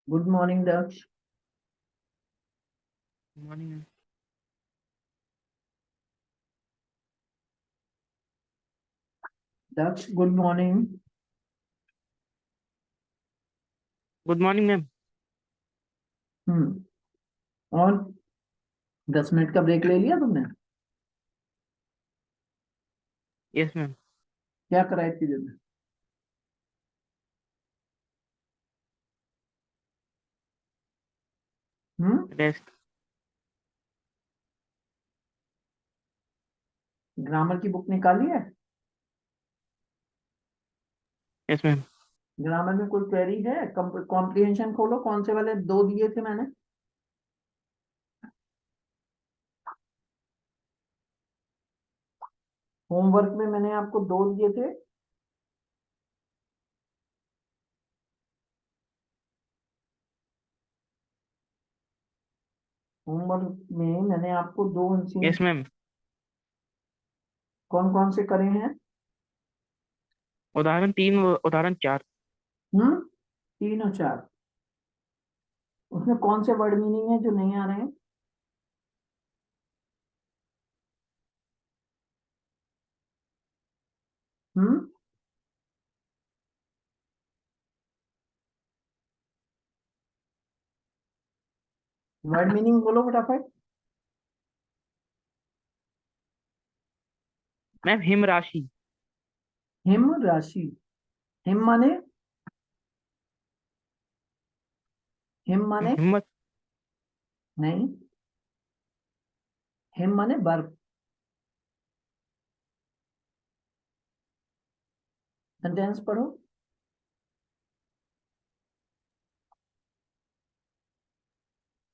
Good morning Daksh. Morning ma'am. Daksh good morning. Good morning ma'am. Hmm. और 10 minute का break ले लिया तुमने? Yes ma'am. क्या करा इतनी देर में? हम्म। रेस्ट। ग्रामर की बुक निकाली है? Yes ma'am. ग्रामर में कोई क्वेरी है? कॉम्प्रिहेंशन खोलो, कौन से वाले दो दिए थे मैंने? होमवर्क में मैंने आपको दो दिए थे। होमवर्क में मैंने आपको दो यस इंसिडेंट मैम। कौन कौन से करे हैं? उदाहरण 3 व उदाहरण 4। हम्म। 3 और 4। उसमें कौन से वर्ड मीनिंग है जो नहीं आ रहे हैं? हम्म। वर्ड मीनिंग बोलो फटाफट। मैम हिम राशि। हिम राशि। हिम माने? हिम माने? हिम्मत। नहीं। हिम माने बर्फ। सेंटेंस पढ़ो।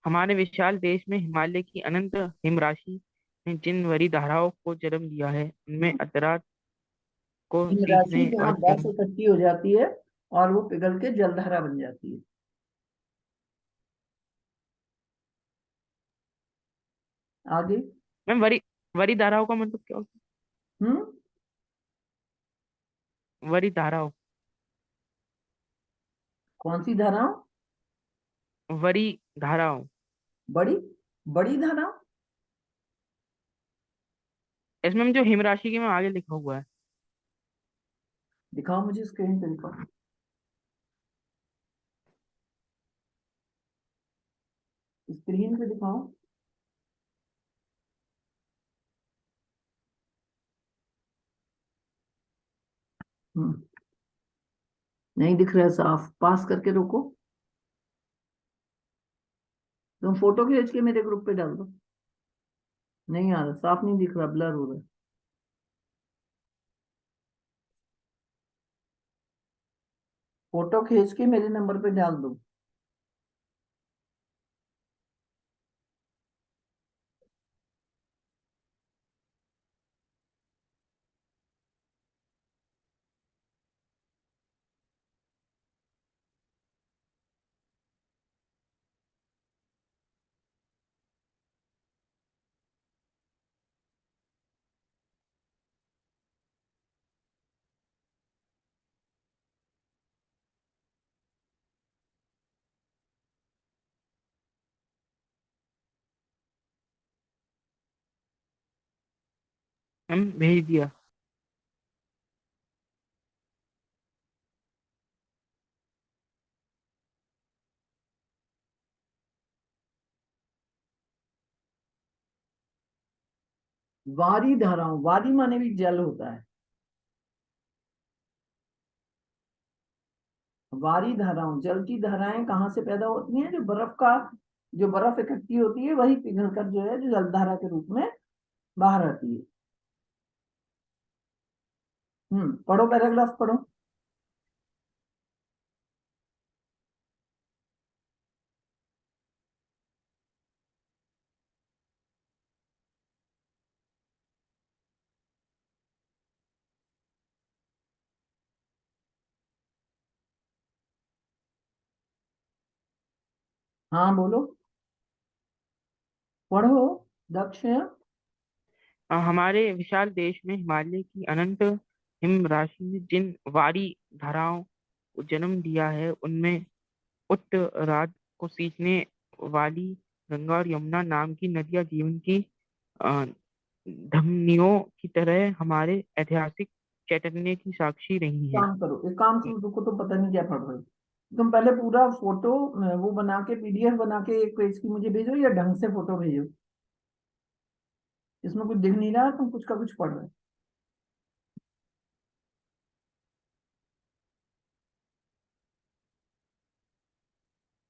हमारे विशाल देश में हिमालय की अनंत हिम राशि ने जिन वरी धाराओं को जन्म दिया है उनमें अतरात को हिम राशि सींचने जहाँ और बर्फ इकट्ठी हो जाती है और वो पिघल के जलधारा बन जाती है। आगे। मैम वरी वरी धाराओं का मतलब क्या होता हम्म। है? वरी धाराओं। कौन सी धाराओं? वरी धाराओं। बड़ी बड़ी धाराओं। इसमें मैम जो हिम राशि के में आगे लिखा हुआ है। दिखाओ मुझे स्क्रीन पे, दिखाओ स्क्रीन पे दिखाओ। हम्म। नहीं दिख रहा है साफ, पास करके रोको। तुम फोटो खींच के मेरे ग्रुप पे डाल दो। नहीं आ रहा, साफ नहीं दिख रहा, ब्लर हो रहा है। फोटो खींच के मेरे नंबर पे डाल दो। मैम भेज दिया। वारी धाराओं, वारी माने भी जल होता है। वारी धाराओं, जल की धाराएं कहाँ से पैदा होती हैं? जो बर्फ इकट्ठी होती है वही पिघल कर जो है जो जलधारा के रूप में बाहर आती है। पढ़ो, पैराग्राफ पढ़ो। हाँ बोलो, पढ़ो दक्ष। हमारे विशाल देश में हिमालय की अनंत हिम राशि ने जिन वारी धाराओं को जन्म दिया है उनमें उत्तरार्ध को सींचने वाली गंगा और यमुना नाम की नदियां जीवन की अ, धमनियों की तरह हमारे ऐतिहासिक चैतन्य की साक्षी रही हैं। काम करो, एक काम करो, तुमको तो पता नहीं क्या पढ़ रहे हो। तुम पहले पूरा फोटो वो बना के पीडीएफ बना के एक पेज की मुझे भेजो, या ढंग से फोटो भेजो। इसमें कुछ दिख नहीं रहा, तुम कुछ का कुछ पढ़ रहे हो।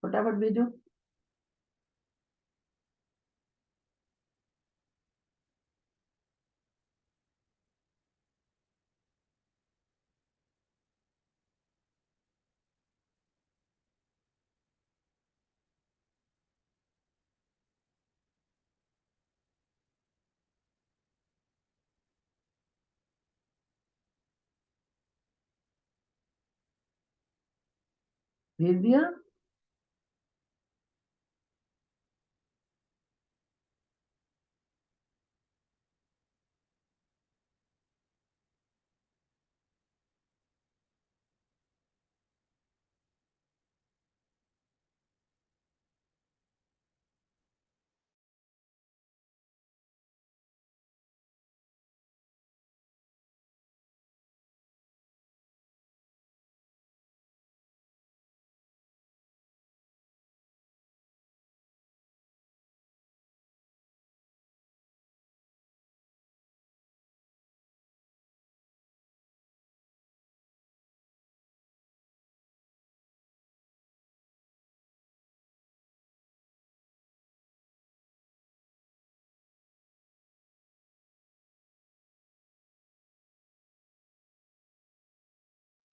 फटाफट भेजो। भेज दिया।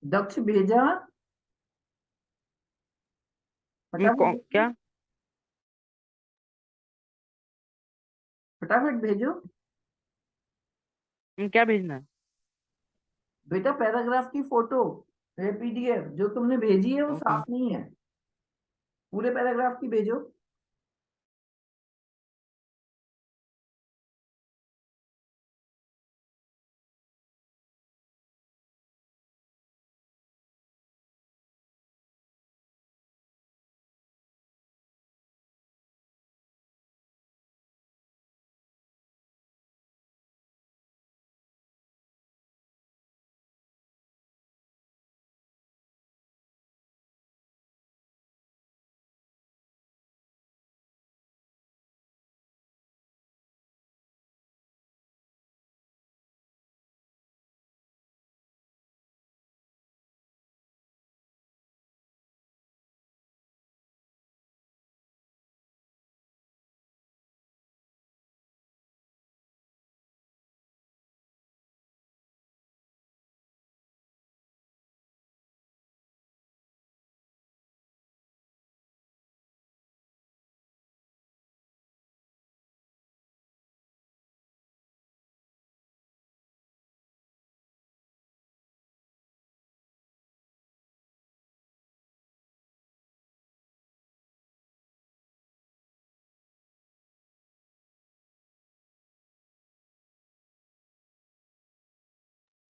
दक्ष भेजा। फटाफट क्या? फटाफट भेजो। क्या भेजना है? बेटा पैराग्राफ की फोटो, पीडीएफ जो तुमने भेजी है वो ओके। साफ नहीं है। पूरे पैराग्राफ की भेजो।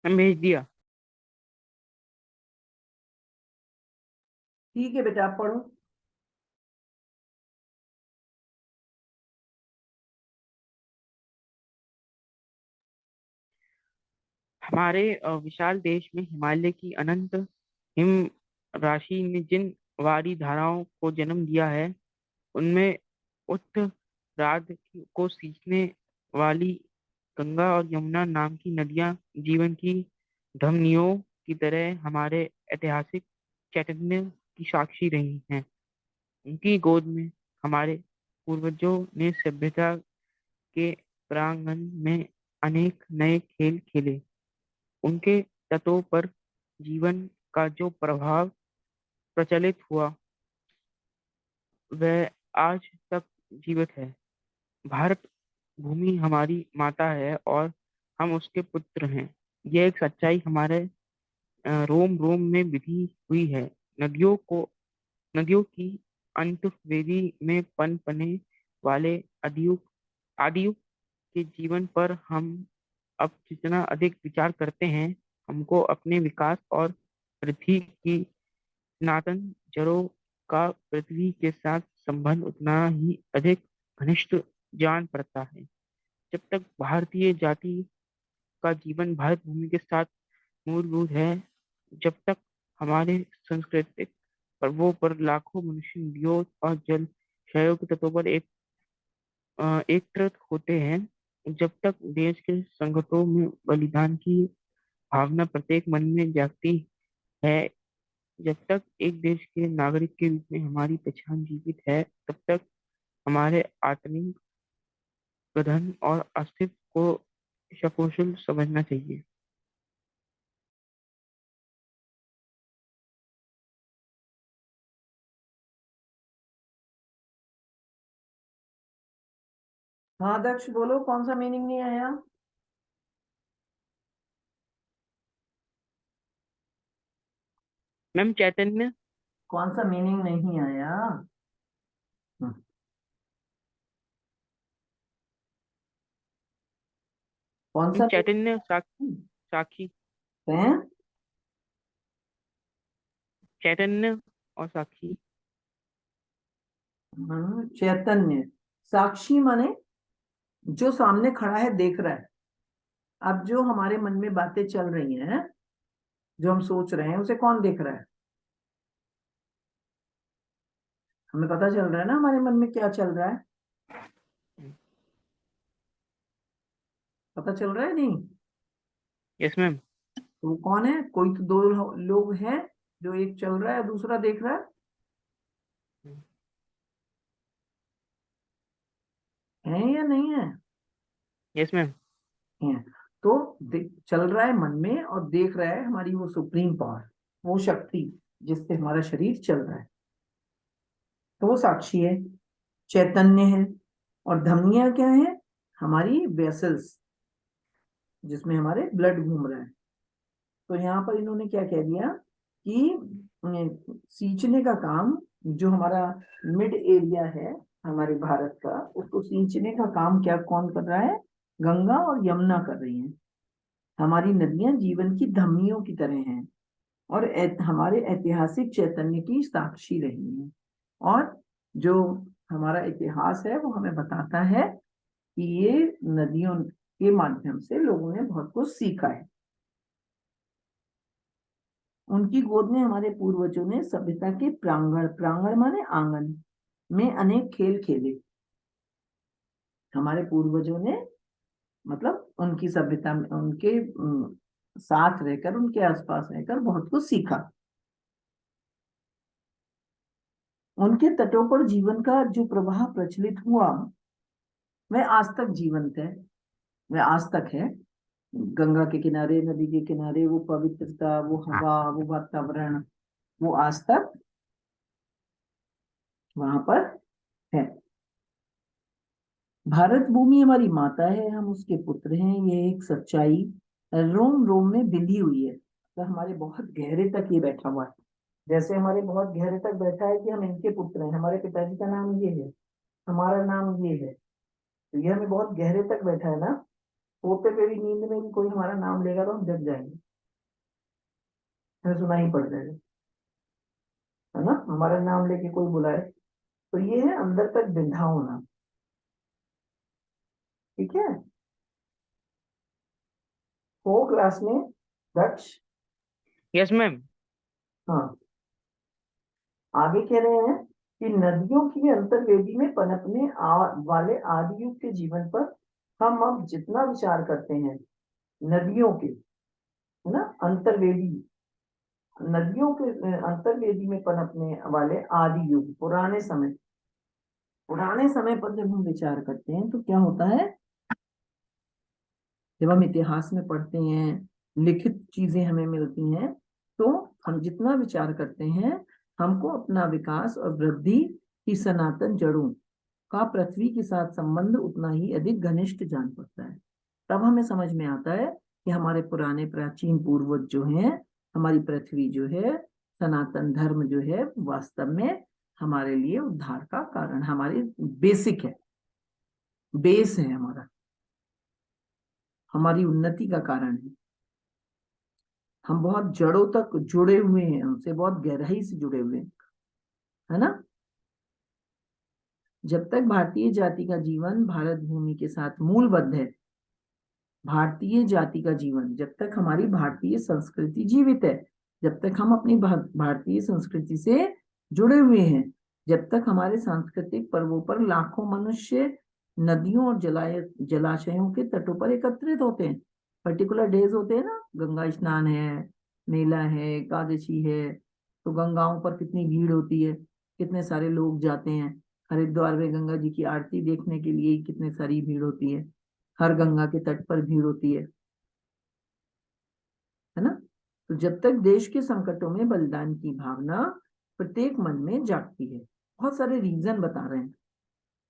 हम भेज दिया। ठीक है बेटा, आप पढ़ो। हमारे विशाल देश में हिमालय की अनंत हिम राशि ने जिन वारी धाराओं को जन्म दिया है, उनमें उत्तरार्ध को सींचने वाली गंगा और यमुना नाम की नदियां जीवन की धमनियों की तरह हमारे ऐतिहासिक चैतन्य की साक्षी रही हैं। उनकी गोद में हमारे पूर्वजों ने सभ्यता के प्रांगण में अनेक नए खेल खेले। उनके तटों पर जीवन का जो प्रभाव प्रचलित हुआ, वह आज तक जीवित है। भारत भूमि हमारी माता है और हम उसके पुत्र हैं। यह एक सच्चाई हमारे रोम रोम में विधि हुई है। नदियों को नदियों की अंतर्वेदी में पनपने वाले आदियुग के जीवन पर हम अब जितना अधिक विचार करते हैं, हमको अपने विकास और वृद्धि की सनातन जड़ों का पृथ्वी के साथ संबंध उतना ही अधिक घनिष्ठ जान पड़ता है। जब तक भारतीय जाति का जीवन भारत भूमि के साथ मूलभूत है, जब तक हमारे सांस्कृतिक पर्वों पर लाखों मनुष्य नदियों और जल क्षयों के तत्वों पर एकत्रित होते हैं, जब तक देश के संकटों में बलिदान की भावना प्रत्येक मन में जागती है, जब तक एक देश के नागरिक के रूप में हमारी पहचान जीवित है, तब तक हमारे आत्मिक गठन और अस्तित्व को सकुशल समझना चाहिए। हाँ दक्ष बोलो, कौन सा मीनिंग नहीं आया? मैम चैतन्य। कौन सा मीनिंग नहीं आया? हम्म, कौन मैम सा चैतन्य meaning साक्षी। हैं? चैतन्य और साक्षी। चैतन्य। साक्षी माने जो सामने खड़ा है, देख रहा है। अब जो हमारे मन में बातें चल रही हैं, जो हम सोच रहे हैं, उसे कौन देख रहा है? हमें पता चल रहा है ना हमारे मन में क्या चल रहा है? पता चल रहा है नहीं? Yes ma'am. तो वो कौन है? कोई तो दो लोग हैं, जो एक चल रहा है दूसरा देख रहा है या नहीं है? Yes ma'am. है। तो चल रहा है मन में और देख रहा है हमारी वो सुप्रीम पावर, वो शक्ति जिससे हमारा शरीर चल रहा है। तो वो साक्षी है, चैतन्य है। और धमनियां क्या है? हमारी वेसल्स, जिसमें हमारे ब्लड घूम रहा है। तो यहाँ पर इन्होंने क्या कह दिया कि सींचने का काम, जो हमारा मिड एरिया है हमारे भारत का, उसको सींचने का काम क्या कौन कर रहा है? गंगा और यमुना कर रही हैं। हमारी नदियां जीवन की धमनियों की तरह हैं और हमारे ऐतिहासिक चैतन्य की साक्षी रही हैं। और जो हमारा इतिहास है वो हमें बताता है कि ये नदियों के माध्यम से लोगों ने बहुत कुछ सीखा है। उनकी गोद में हमारे पूर्वजों ने सभ्यता के प्रांगण, प्रांगण माने आंगन में अनेक खेल खेले। हमारे पूर्वजों ने, मतलब उनकी सभ्यता में, उनके साथ रहकर, उनके आसपास रहकर बहुत कुछ सीखा। उनके तटों पर जीवन का जो प्रवाह प्रचलित हुआ, वह आज तक जीवंत है, वह आज तक है। गंगा के किनारे, नदी के किनारे वो पवित्रता, वो हवा, वो वातावरण, वो आज तक वहां पर है। भारत भूमि हमारी माता है, हम उसके पुत्र हैं, ये एक सच्चाई रोम रोम में बिंधी हुई है। तो हमारे बहुत गहरे तक ये बैठा हुआ है। जैसे हमारे बहुत गहरे तक बैठा है कि हम इनके पुत्र हैं, हमारे पिताजी का नाम ये है, हमारा नाम ये है। तो ये हमें बहुत गहरे तक बैठा है ना। सोते पे भी, नींद में भी कोई हमारा नाम लेगा तो हम जग जाएंगे, हमें सुना ही पड़ जाएगा, है ना। हमारा नाम लेके कोई बुलाए, तो ये है अंदर तक बिंधा होना। ठीक है। हो क्लास में दक्ष? Yes ma'am. हाँ। आगे कह रहे हैं कि नदियों की अंतर्वेदी में पनपने वाले आदि युग के जीवन पर हम अब जितना विचार करते हैं, नदियों के, है ना, अंतर्वेदी, नदियों के अंतर्वेदी में पनपने वाले आदि युग, पुराने समय, पुराने समय पर जब हम विचार करते हैं तो क्या होता है? जब हम इतिहास में पढ़ते हैं, लिखित चीजें हमें मिलती हैं, तो हम जितना विचार करते हैं, हमको अपना विकास और वृद्धि की सनातन जड़ों का पृथ्वी के साथ संबंध उतना ही अधिक घनिष्ठ जान पड़ता है। तब हमें समझ में आता है कि हमारे पुराने प्राचीन पूर्वज जो हैं, हमारी पृथ्वी जो है, सनातन धर्म जो है, वास्तव में हमारे लिए उद्धार का कारण, हमारी बेसिक है, बेस है हमारा, हमारी उन्नति का कारण है। हम बहुत जड़ों तक जुड़े हुए हैं, उनसे बहुत गहराई से जुड़े हुए हैं। है ना। जब तक भारतीय जाति का जीवन भारत भूमि के साथ मूलबद्ध है, भारतीय जाति का जीवन, जब तक हमारी भारतीय संस्कृति जीवित है, जब तक हम अपनी भारतीय संस्कृति से जुड़े हुए हैं, जब तक हमारे सांस्कृतिक पर्वों पर लाखों मनुष्य नदियों और जलाशयों के तटों पर एकत्रित होते हैं। पर्टिकुलर डेज होते हैं ना, गंगा स्नान है, मेला है, एकादशी है, तो गंगाओं पर कितनी भीड़ होती है, कितने सारे लोग जाते हैं। हरिद्वार में गंगा जी की आरती देखने के लिए कितनी सारी भीड़ होती है, हर गंगा के तट पर भीड़ होती है ना। तो जब तक देश के संकटों में बलिदान की भावना प्रत्येक मन में जागती है, बहुत सारे रीजन बता रहे हैं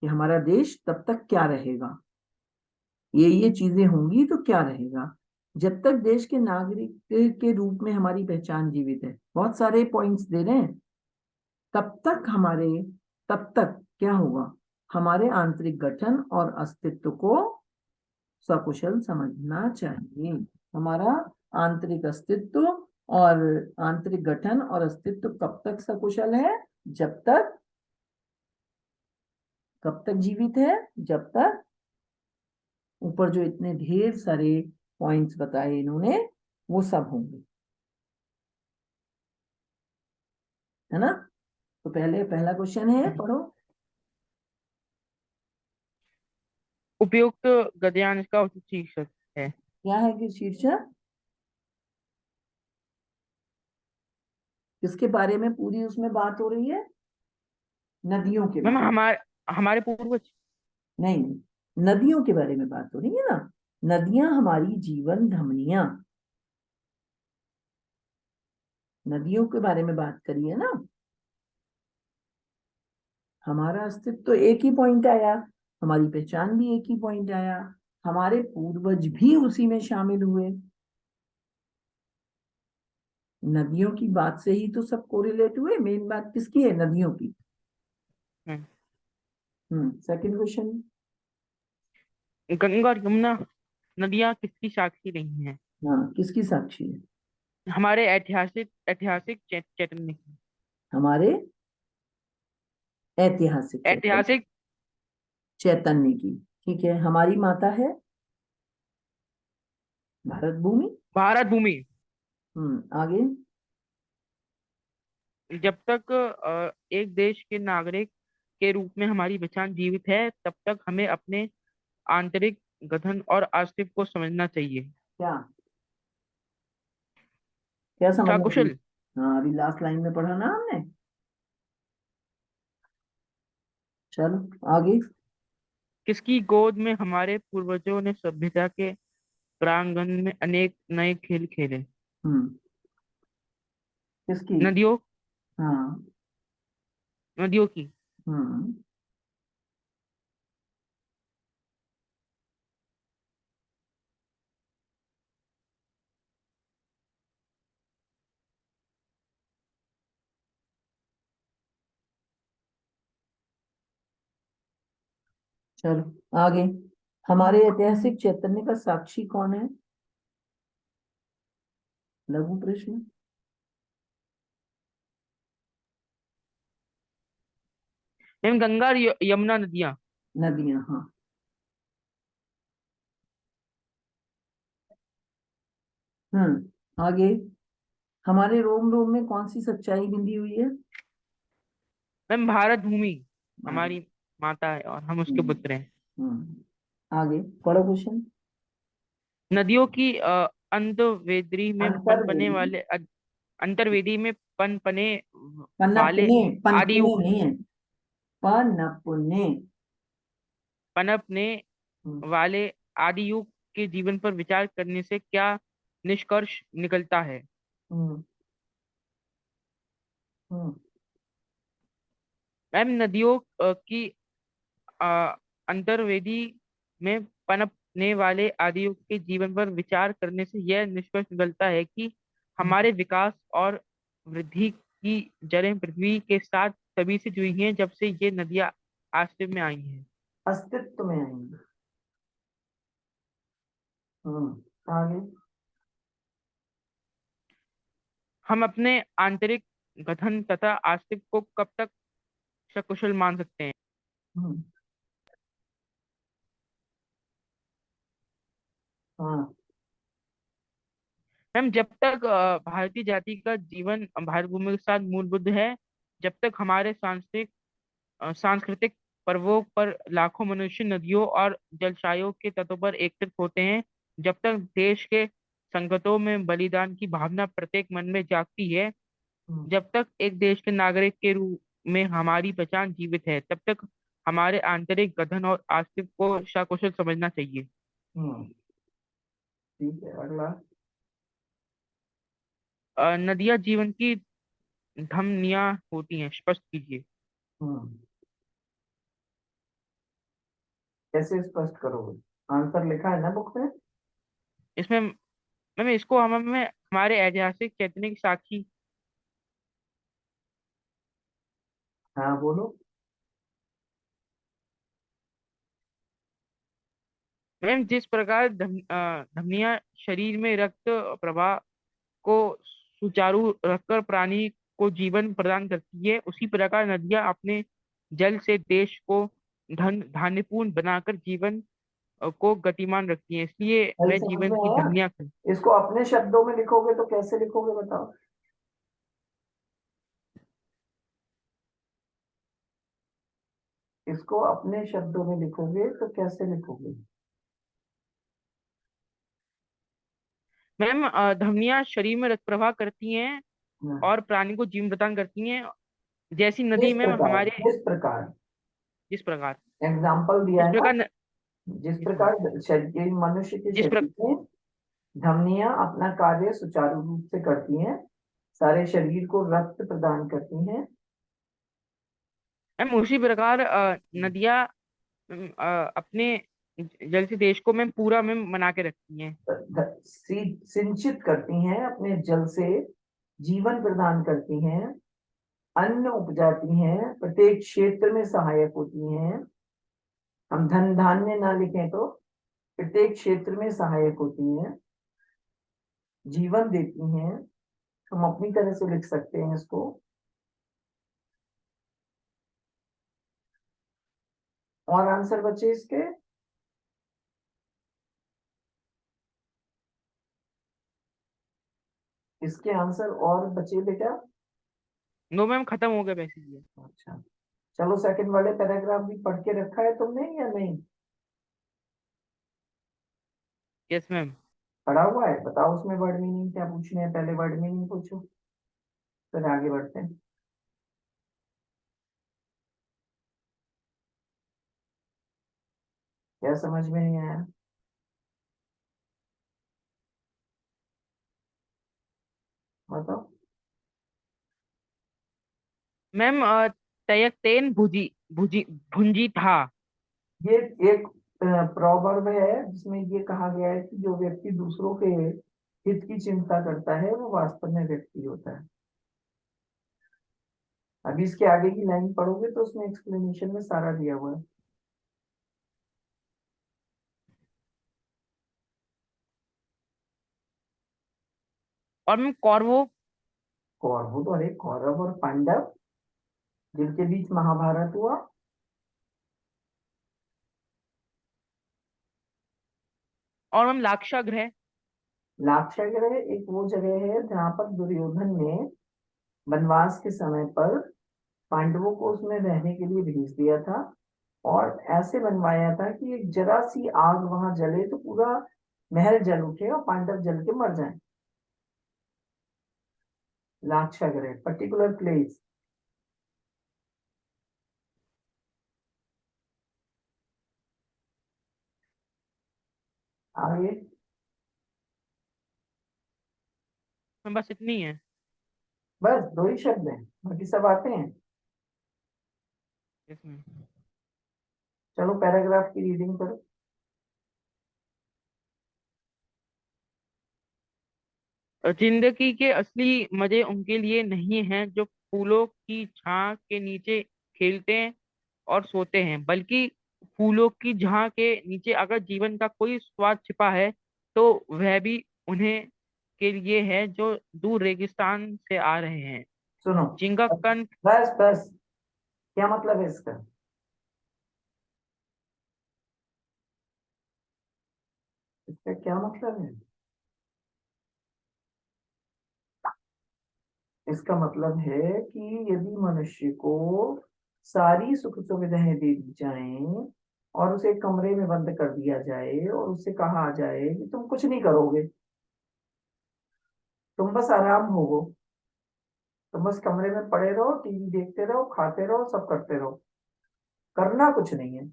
कि हमारा देश तब तक क्या रहेगा, ये चीजें होंगी तो क्या रहेगा। जब तक देश के नागरिक के रूप में हमारी पहचान जीवित है, बहुत सारे पॉइंट्स दे रहे हैं, तब तक क्या होगा, हमारे आंतरिक गठन और अस्तित्व को सकुशल समझना चाहिए। हमारा आंतरिक अस्तित्व और आंतरिक गठन और अस्तित्व कब तक सकुशल है, जब तक, कब तक जीवित है, जब तक ऊपर जो इतने ढेर सारे पॉइंट्स बताए इन्होंने वो सब होंगे, है ना। तो पहला क्वेश्चन है, पढ़ो। उपयुक्त गद्यांश का उचित शीर्षक है। क्या है कि शीर्षक, किसके बारे में पूरी उसमें बात हो रही है, नदियों के मैम बारे हमारे हमारे पूर्वज। में, नहीं नहीं, नदियों के बारे में बात हो रही है ना। नदियां हमारी जीवन धमनियां, नदियों के बारे में बात करी है ना। हमारा अस्तित्व तो एक ही पॉइंट आया, हमारी पहचान भी एक ही पॉइंट आया, हमारे पूर्वज भी उसी में शामिल हुए। नदियों की बात से ही तो सब कोरिलेट हुए, मेन बात किसकी है, नदियों की। Second question. गंगा और यमुना नदियां किसकी साक्षी नहीं है? हाँ, किसकी साक्षी है, हमारे ऐतिहासिक ऐतिहासिक चैतन्य की। हमारे ऐतिहासिक ऐतिहासिक चैतन्य की। ठीक है, हमारी माता है भारत भूमि। भारत भूमि। आगे। जब तक एक देश के नागरिक के रूप में हमारी पहचान जीवित है, तब तक हमें अपने आंतरिक गठन और अस्तित्व को समझना चाहिए। क्या, क्या समझना चाहिए। सकुशल। हाँ, अभी लास्ट लाइन में पढ़ा ना हमने। चलो आगे। किसकी गोद में हमारे पूर्वजों ने सभ्यता के प्रांगण में अनेक नए खेल खेले? हम्म किसकी। नदियों हाँ। नदियों की। हम्म चलो आगे। हमारे ऐतिहासिक चैतन्य का साक्षी कौन है, लघु प्रश्न। एवं गंगा और यमुना नदियां। नदियां, हाँ। आगे। हमारे रोम रोम में कौन सी सच्चाई बिंदी हुई है, मैम भारत भूमि भारत। हमारी माता है और हम उसके हम्म पुत्र हैं। आगे पढ़ो क्वेश्चन। नदियों की अंतर्वेदी में पनपने अंतर्वेदी, वाले अंतर्वेदी में पनपने वाले पनपने, आदि पनपने नहीं है, पनपने। पनपने हम्म वाले आदि युग के जीवन पर विचार करने से क्या निष्कर्ष निकलता है? हम्म हम्म मैम नदियों की अ, अंतर्वेदी में पनपने वाले आदि युग के जीवन पर विचार करने से यह निष्कर्ष निकलता है कि हम्म। हमारे विकास और वृद्धि की जड़ें पृथ्वी के साथ तभी से जुड़ी हैं जब से ये नदियां अस्तित्व में आई हैं। अस्तित्व में आएंगे। आगे। हम अपने आंतरिक गठन तथा अस्तित्व को कब तक सकुशल मान सकते हैं। हम्म, हाँ। मैम जब तक भारतीय जाति का जीवन भारत भूमि के साथ मूलबद्ध है, जब तक हमारे सांस्कृतिक पर्वों पर लाखों मनुष्य नदियों और जलशायों के तटों पर एकत्रित होते हैं, जब तक देश के संकटों में बलिदान की भावना प्रत्येक मन में जागती है, हम्म, जब तक एक देश के नागरिक के रूप में हमारी पहचान जीवित है, तब तक हमारे आंतरिक गठन और अस्तित्व को सकुशल समझना चाहिए। हम्म, ठीक है, अगला। नदियां जीवन की धमनियां होती हैं, स्पष्ट कीजिए। हम्म, कैसे स्पष्ट करोगे? आंसर लिखा है ना बुक में? इसमें मैम इसको हमें हमारे ऐतिहासिक चैतन्य की साक्षी। हाँ, बोलो। मैम जिस प्रकार धमनियां शरीर में रक्त प्रवाह को सुचारू रखकर प्राणी को जीवन प्रदान करती है, उसी प्रकार नदियां अपने जल से देश को धान्यपूर्ण बनाकर जीवन को गतिमान रखती हैं, इसलिए भाई वह समझ जीवन में की आया? धमनियां। इसको अपने शब्दों में लिखोगे तो कैसे लिखोगे, बताओ? इसको अपने शब्दों में लिखोगे तो कैसे लिखोगे? मैम धमनियां शरीर में रक्त प्रवाह करती हैं हाँ। और प्राणी को जीवन प्रदान करती हैं, जैसी नदी किस में प्रकार, हमारे। किस प्रकार? जिस प्रकार एग्जाम्पल दिया जिस है ना। प्रकार जिस जिस प्रकार शरीर, मनुष्य के जिस प्रकार शरीर में धमनियां अपना कार्य सुचारू रूप से करती हैं, सारे शरीर को रक्त प्रदान करती हैं। मैम उसी प्रकार नदियां अपने जल से देश को मैम पूरा मैम बना के रखती हैं। सिंचित करती हैं, अपने जल से जीवन प्रदान करती हैं, अन्न उपजाती हैं, प्रत्येक क्षेत्र में सहायक होती हैं। हम धन धान्य ना लिखें तो प्रत्येक क्षेत्र में सहायक होती हैं, जीवन देती हैं। हम अपनी तरह से लिख सकते हैं इसको। और आंसर बचे इसके? इसके आंसर और बचे बेटा? नो मैम खत्म हो गया वैसे ही। अच्छा, चलो सेकंड वाले पैराग्राफ भी पढ़ के रखा है तुमने या नहीं? Yes ma'am. पढ़ा हुआ है? बताओ उसमें वर्ड मीनिंग क्या पूछने हैं, पहले वर्ड मीनिंग पूछो, फिर आगे बढ़ते हैं। क्या समझ में नहीं आया? बताओ। मैम तयकतेन भुजी भुजी भुंजी था। ये एक प्रोवर्ब है जिसमें ये कहा गया है कि जो व्यक्ति दूसरों के हित की चिंता करता है वो वास्तव में व्यक्ति होता है। अभी इसके आगे की लाइन पढ़ोगे तो उसमें एक्सप्लेनेशन में सारा दिया हुआ है। और मैम कौरवों कौरवों तो, अरे कौरव और पांडव जिनके बीच महाभारत हुआ। और मैम लाक्षागृह। लाक्षागृह एक वो जगह है जहां पर दुर्योधन ने वनवास के समय पर पांडवों को उसमें रहने के लिए भेज दिया था, और ऐसे बनवाया था कि एक जरा सी आग वहां जले तो पूरा महल जल उठे और पांडव जल के मर जाएं। Lakshagriha particular place. आगे। मैम बस इतनी है। बस दो ही शब्द हैं, बाकी सब आते हैं। Yes ma'am. चलो पैराग्राफ की रीडिंग करो। जिंदगी के असली मजे उनके लिए नहीं हैं जो फूलों की छां के नीचे खेलते हैं और सोते हैं, बल्कि फूलों की छां के नीचे अगर जीवन का कोई स्वाद छिपा है, तो वह भी उन्हें के लिए है जो दूर रेगिस्तान से आ रहे हैं, सुनो। जिनका कंठ। बस बस, क्या मतलब है इसका? इसका क्या मतलब है? इसका मतलब है कि यदि मनुष्य को सारी सुख सुविधाएं दे दी जाएं और उसे एक कमरे में बंद कर दिया जाए और उससे कहा जाए कि तुम कुछ नहीं करोगे, तुम बस आराम होगो, तुम बस कमरे में पड़े रहो, टीवी देखते रहो, खाते रहो, सब करते रहो, करना कुछ नहीं है,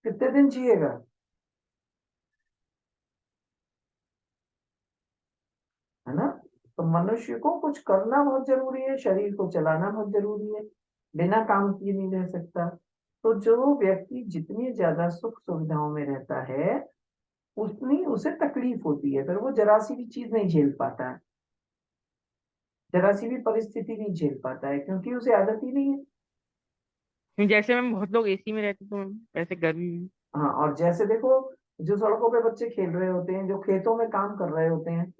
कितने दिन जिएगा? है ना? तो मनुष्य को कुछ करना बहुत जरूरी है, शरीर को चलाना बहुत जरूरी है, बिना काम किए नहीं रह सकता। तो जो व्यक्ति जितनी ज्यादा सुख सुविधाओं में रहता है उतनी उसे तकलीफ होती है, फिर वो जरा सी भी चीज नहीं झेल पाता है, जरा सी भी परिस्थिति नहीं झेल पाता है, क्योंकि उसे आदत ही नहीं है। जैसे मैम बहुत लोग एसी में रहते तो मैम वैसे गर्मी में। हाँ, और जैसे देखो, जो सड़कों पे बच्चे खेल रहे होते हैं, जो खेतों में काम कर रहे होते हैं,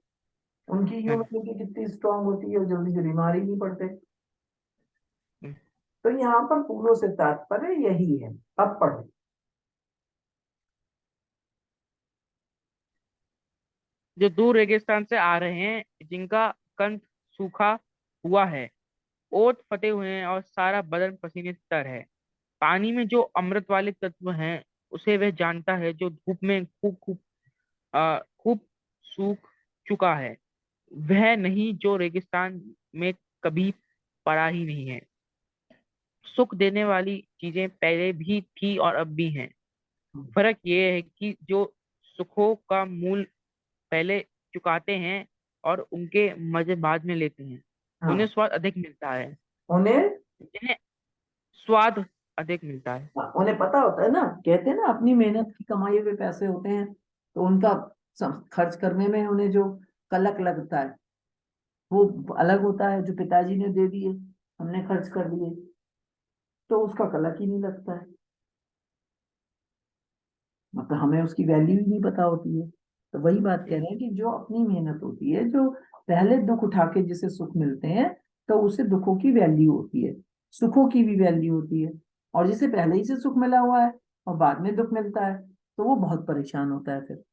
उनकी हम्म, इम्यूनिटी कितनी स्ट्रांग होती है और जल्दी से बीमारी नहीं पड़ते। हम्म। तो यहाँ पर फूलों से तात्पर्य यही है। अब पढ़ो। जो दूर रेगिस्तान से आ रहे हैं, जिनका कंठ सूखा हुआ है, ओठ फटे हुए हैं और सारा बदन पसीने से तर है। पानी में जो अमृत वाले तत्व हैं, उसे वह जानता है जो धूप में खूब खूब खूब सूख चुका है। वह नहीं जो रेगिस्तान में कभी पड़ा ही नहीं है। सुख देने वाली चीजें पहले भी थी और अब भी हैं। फर्क ये है कि जो सुखों का मूल पहले चुकाते हैं और उनके मजे बाद में लेते हैं, उन्हें हाँ, स्वाद अधिक मिलता है। उन्हें, जिन्हें स्वाद अधिक मिलता है। हाँ, उन्हें पता होता है ना, कहते हैं ना अपनी मेहनत की कमाई हुए पैसे होते हैं, तो उनका खर्च करने में उन्हें जो कलक लगता है वो अलग होता है। जो पिताजी ने दे दिए, हमने खर्च कर दिए, तो उसका कलक ही नहीं लगता है, मतलब हमें उसकी वैल्यू ही नहीं पता होती है। तो वही बात कह रहे हैं कि जो अपनी मेहनत होती है, जो पहले दुख उठा के जिसे सुख मिलते हैं, तो उसे दुखों की वैल्यू होती है, सुखों की भी वैल्यू होती है। और जिसे पहले ही से सुख मिला हुआ है और बाद में दुख मिलता है, तो वो बहुत परेशान होता है फिर,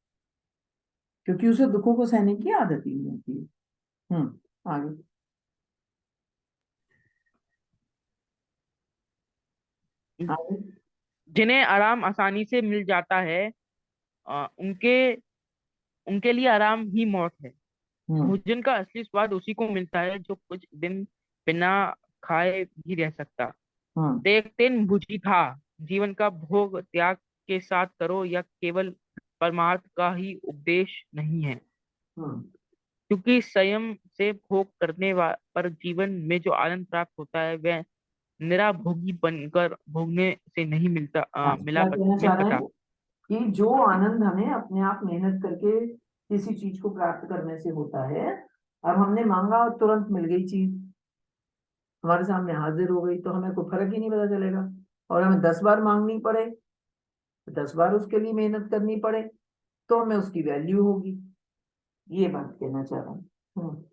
क्योंकि उसे दुखों को सहने की आदत ही नहीं होती है। आगे। आगे। जिन्हें आराम आसानी से मिल जाता है, उनके उनके लिए आराम ही मौत है। हम्म। भोजन का असली स्वाद उसी को मिलता है जो कुछ दिन बिना खाए भी रह सकता। हम्म। तेन भुजी था, जीवन का भोग त्याग के साथ करो या केवल परमार्थ का ही उपदेश नहीं है। हम्म। क्योंकि संयम से भोग करने पर जीवन में जो आनंद प्राप्त होता है, वह निराभोगी बनकर भोगने से नहीं मिलता, हाँ, क्या कहना मिल चाह रहे पता। हैं कि जो आनंद हमें अपने आप मेहनत करके किसी चीज को प्राप्त करने से होता है, अब हमने मांगा और तुरंत मिल गई चीज, हमारे सामने हाजिर हो गई, तो हमें कोई फर्क ही नहीं पता चलेगा। और हमें 10 बार मांगनी पड़े, 10 बार उसके लिए मेहनत करनी पड़े, तो हमें उसकी वैल्यू होगी। ये बात कहना चाह रहा हूँ।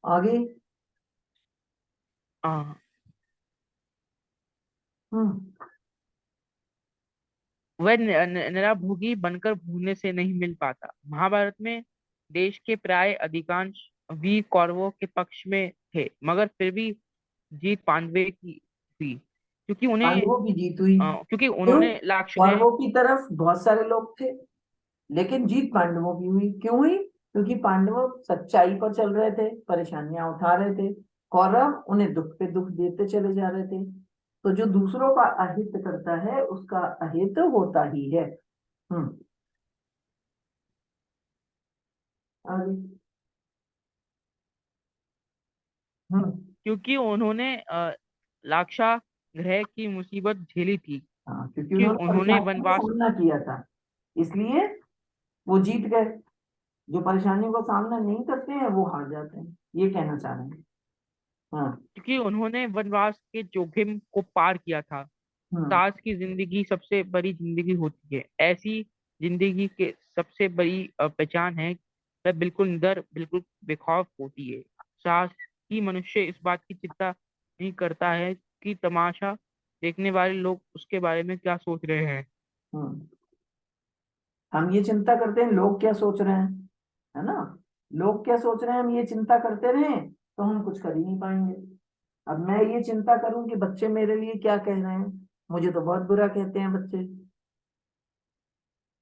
आगे। हाँ, हम्म। वह निराभोगी बनकर भूलने से नहीं मिल पाता। महाभारत में देश के प्राय अधिकांश वीर कौरवों के पक्ष में थे, मगर फिर भी जीत पांडवों की हुई, क्योंकि पांडवों की जीत हुई। क्योंकि क्यों? उन्होंने लक्ष्य ग्रह। कौरवों की तरफ बहुत सारे लोग थे, लेकिन जीत पांडवों की हुई। क्यों हुई? क्योंकि पांडव सच्चाई पर चल रहे थे, परेशानियां उठा रहे थे, कौरव उन्हें दुख पे दुख देते चले जा रहे थे। तो जो दूसरों का अहित करता है उसका अहित होता ही है। हम्म। आगे। हम्म। क्योंकि उन्होंने लाक्षागृह की मुसीबत झेली थी, हाँ, क्योंकि कि उन्होंने उन्होंने परेशानियों का वनवास। सामना किया था, इसलिए वो जीत गए। जो परेशानियों का सामना नहीं करते हैं वो हार जाते हैं, ये कहना चाह रहे हैं। हाँ। क्योंकि उन्होंने वनवास के जोखिम को पार किया था। हम्म। सास की जिंदगी सबसे बड़ी जिंदगी होती है। ऐसी जिंदगी के सबसे बड़ी पहचान है, वह बिल्कुल निडर, बिल्कुल बेखौफ होती है। सास कि मनुष्य इस बात की चिंता नहीं करता है कि तमाशा देखने वाले लोग उसके बारे में क्या सोच रहे हैं। हम्म हम ये चिंता करते हैं लोग क्या सोच रहे हैं, है ना। लोग क्या सोच रहे हैं, हम ये चिंता करते रहें तो हम कुछ कर ही नहीं पाएंगे। अब मैं ये चिंता करूं कि बच्चे मेरे लिए क्या कह रहे हैं, मुझे तो बहुत बुरा कहते हैं बच्चे,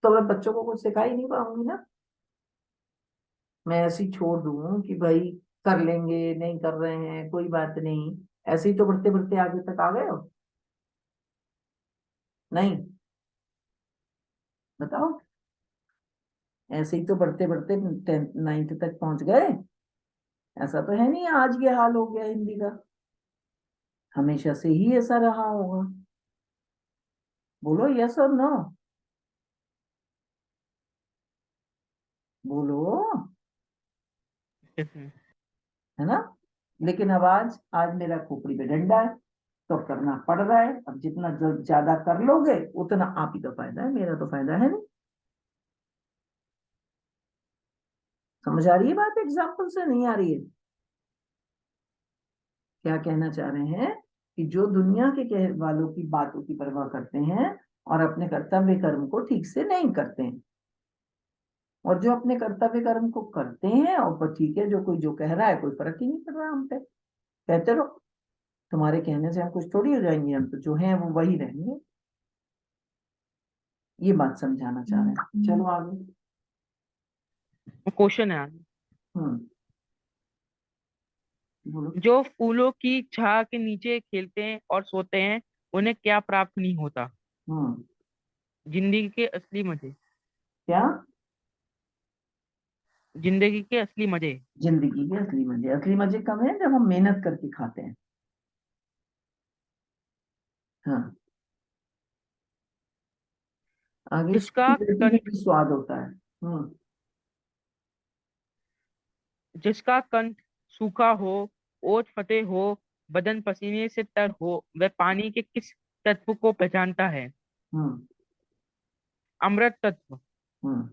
तो मैं बच्चों को कुछ सिखा ही नहीं पाऊंगी ना। मैं ऐसे ही छोड़ दूं कि भाई कर लेंगे, नहीं कर रहे हैं कोई बात नहीं, ऐसे ही तो बढ़ते बढ़ते आगे तक आ गए हो। नहीं, बताओ, ऐसे ही तो बढ़ते बढ़ते 10th 9th तक पहुंच गए। ऐसा तो है नहीं आज ये हाल हो गया हिंदी का, हमेशा से ही ऐसा रहा होगा। बोलो यस और नो, बोलो, इसमें है ना। लेकिन अब आज आज मेरा खोपड़ी पे डंडा है तो करना पड़ रहा है। अब जितना ज्यादा कर लोगे उतना आप ही का फायदा है, मेरा तो फायदा है नहीं। समझ आ रही है बात, एग्जाम्पल से नहीं आ रही है। क्या कहना चाह रहे हैं कि जो दुनिया के कह वालों की बातों की परवाह करते हैं और अपने कर्तव्य कर्म को ठीक से नहीं करते हैं, और जो अपने कर्तव्य कर्म को करते हैं और पर ठीक है, जो कोई जो कह रहा है कोई फर्क ही नहीं पड़ रहा हम पे, कहते रहो। तुम्हारे कहने से हम कुछ थोड़ी हो जाएंगे, हम तो जो हैं वो वही रहेंगे। ये बात समझाना चाह रहे हैं, चलो आगे। क्वेश्चन है आगे। हम्म बोलो। जो फूलों की छाया के नीचे खेलते हैं और सोते हैं, उन्हें क्या प्राप्त नहीं होता? हम्म जिंदगी के असली मजे। क्या? जिंदगी के असली मजे। जिंदगी के असली मजे कब है, जब हम मेहनत करके खाते हैं। हाँ, आगे जिसका सूखी रोटी में कंठ भी स्वाद होता है। हम्म जिसका कंठ सूखा हो, ओठ फटे हो, बदन पसीने से तर हो, वह पानी के किस तत्व को पहचानता है? हम्म अमृत तत्व। हम्म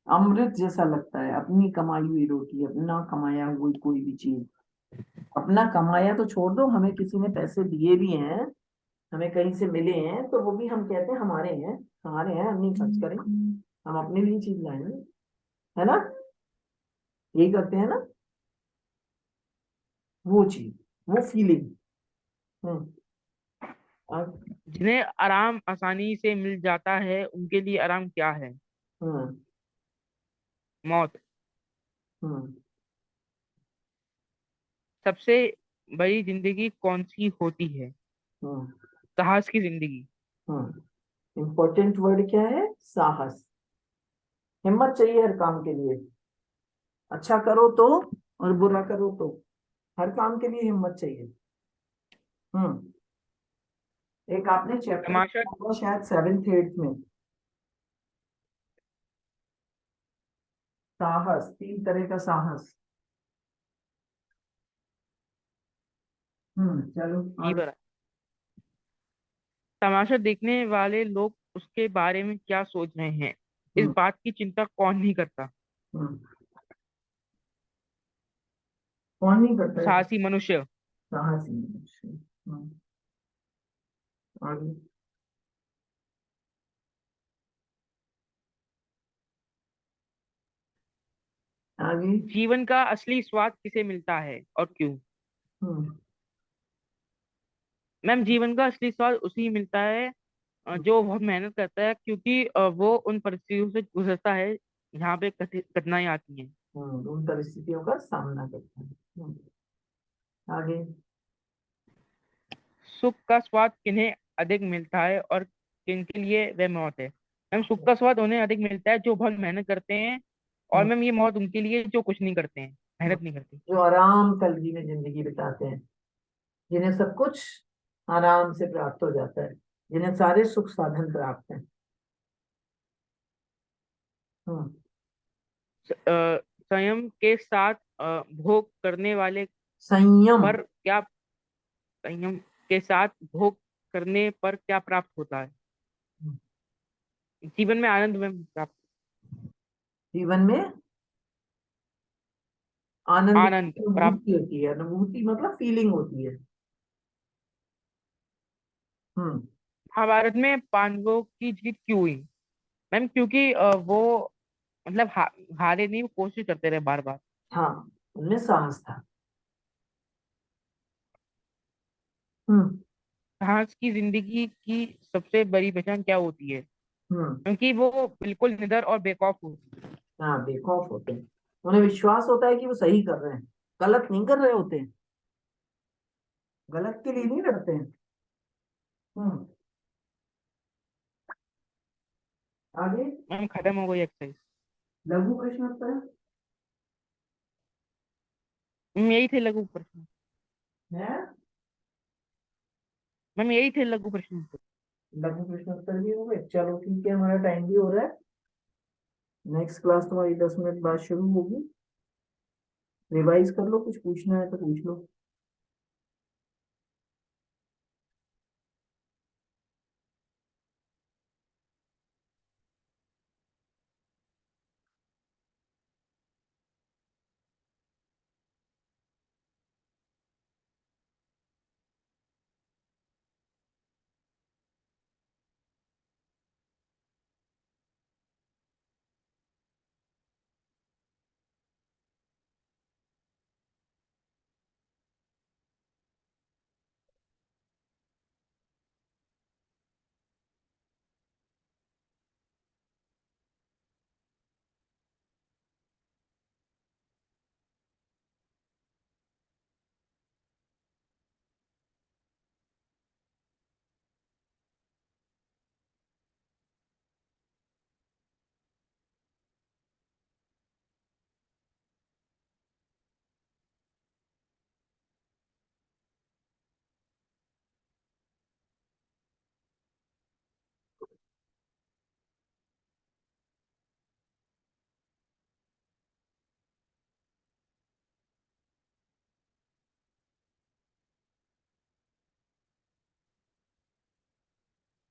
अमृत जैसा लगता है अपनी कमाई हुई रोटी, अपना कमाया हुई कोई भी चीज। अपना कमाया तो छोड़ दो, हमें किसी ने पैसे दिए भी हैं, हमें कहीं से मिले हैं तो वो भी हम कहते हैं हमारे हैं, हम नहीं खर्च करें, हम अपने लिए चीज लाएंगे, है ना। यही करते हैं ना, वो चीज, वो फीलिंग। हम्म अब- जिन्हें आराम आसानी से मिल जाता है, उनके लिए आराम क्या है? हम्म मौत। हम्म सबसे बड़ी जिंदगी कौन सी होती है? हम्म साहस की जिंदगी। इम्पोर्टेंट वर्ड क्या है? साहस। हिम्मत चाहिए हर काम के लिए, अच्छा करो तो और बुरा करो तो, हर काम के लिए हिम्मत चाहिए। हम्म एक आपने चैप्टर तमाशा। पढ़ा होगा शायद 7th 8th में, साहस, 3 तरह का साहस। चलो जी आगे। बरा तमाशा देखने वाले लोग उसके बारे में क्या सोच रहे हैं, इस हम्म बात की चिंता कौन नहीं करता? हम्म कौन नहीं करता है? साहसी मनुष्य। साहस ही है। आगे। आगे। जीवन का असली स्वाद किसे मिलता है और क्यों? हम्म मैम, जीवन का असली स्वाद उसी मिलता है जो बहुत मेहनत करता है, क्योंकि वो उन परिस्थितियों से गुजरता है जहाँ पे कठिनाई आती है। उन परिस्थितियों का सामना करता है। आगे। सुख का स्वाद किन्हें अधिक मिलता है और किन के लिए वह मौत है? मैम, सुख का स्वाद उन्हें अधिक मिलता है जो बहुत मेहनत करते हैं, और हम्म, मैम ये मौत उनके लिए जो कुछ नहीं करते हैं, हम्म, मेहनत नहीं करते। जो आराम कलगी में जिंदगी बिताते हैं, जिन्हें सब कुछ आराम से प्राप्त हो जाता है, जिन्हें सारे सुख साधन प्राप्त हैं। हम्म संयम के साथ भोग करने वाले संयम। पर क्या संयम के साथ भोग करने पर क्या प्राप्त होता है? जीवन में आनंद में प्राप्त। जीवन में आनंद आनंद की प्राप्त। अनुभूति होती है, अनुभूति मतलब फीलिंग होती है। हम्म। महाभारत में पांडवों की जीत क्यों हुई? मैम क्योंकि वो मतलब हारे नहीं, वो कोशिश करते रहे बार बार। हाँ, उनमें साहस था। हम्म। साहस की जिंदगी की सबसे बड़ी पहचान क्या होती है? हम्म। क्योंकि वो बिल्कुल निडर और बेखौफ होती है। हाँ, बेखौफ होते हैं। उन्हें विश्वास होता है कि वो सही कर रहे हैं, गलत नहीं कर रहे होते हैं, गलत के लिए नहीं लड़ते हैं। हम्म। आगे। मैम खत्म हो गई एक्सरसाइज। लघु प्रश्न उत्तर मैम यही थे लघु प्रश्न। है। मैम यही थे लघु प्रश्न। लघु प्रश्न उत्तर भी हो गए, चलो ठीक है, हमारा टाइम भी हो रहा है। नेक्स्ट क्लास तुम्हारी 10 मिनट बाद शुरू होगी। रिवाइज कर लो, कुछ पूछना है तो पूछ लो।